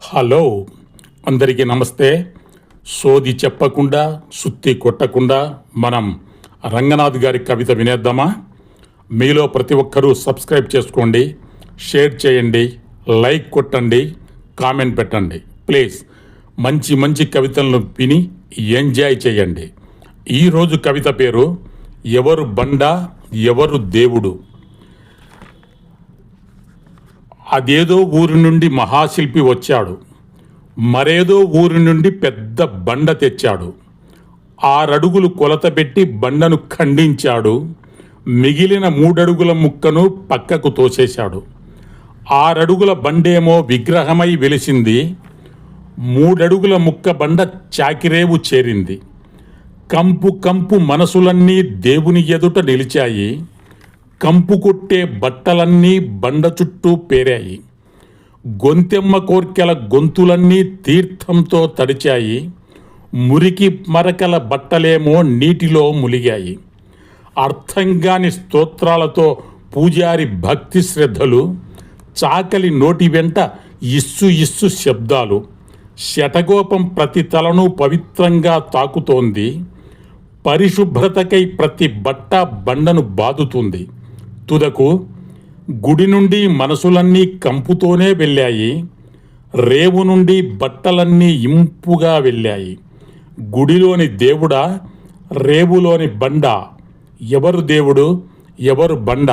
Hello, అందరికీ నమస్తే. సోది చెప్పకుండా సుత్తి కొట్టకుండా మనం రంగనాథ్ గారి కవిత వినేద్దామా? మీలో ప్రతి ఒక్కరూ సబ్స్క్రైబ్ చేసుకోండి, షేర్ చేయండి, లైక్ కొట్టండి, కామెంట్ పెట్టండి. ప్లీజ్ మంచి మంచి కవితలను విని ఎంజాయ్ చేయండి. ఈరోజు కవిత పేరు ఎవరు బండ ఎవరు దేవుడు. అదేదో ఊరి నుండి మహాశిల్పి వచ్చాడు, మరేదో ఊరి నుండి పెద్ద బండ తెచ్చాడు. 6 అడుగులు కొలతబెట్టి బండను ఖండించాడు, మిగిలిన 3 అడుగుల ముక్కను పక్కకు తోసేశాడు. 6 అడుగుల బండేమో విగ్రహమై వెలిసింది, 3 అడుగుల ముక్క బండ చాకిరేవు చేరింది. కంపు కంపు మనసులన్నీ దేవుని ఎదుట నిలిచాయి, కంపు కొట్టే బట్టలన్నీ బండ చుట్టూ పేరాయి. గొంతెమ్మ కోర్కెల గొంతులన్నీ తీర్థంతో తడిచాయి, మురికి మరకల బట్టలేమో నీటిలో ములిగాయి. అర్థంగాని స్తోత్రాలతో పూజారి భక్తి శ్రద్ధలు, చాకలి నోటి వెంట ఇస్సు ఇస్సు శబ్దాలు. శటగోపం ప్రతి తలను పవిత్రంగా తాకుతోంది, పరిశుభ్రతకై ప్రతి బట్ట బండను బాదుతుంది. తుదకు గుడి నుండి మనసులన్నీ కంపుతోనే వెళ్ళాయి, రేవు నుండి బట్టలన్నీ ఇంపుగా వెళ్ళాయి. గుడిలోని దేవుడా, రేవులోని బండ, ఎవరు దేవుడు ఎవరు బండ?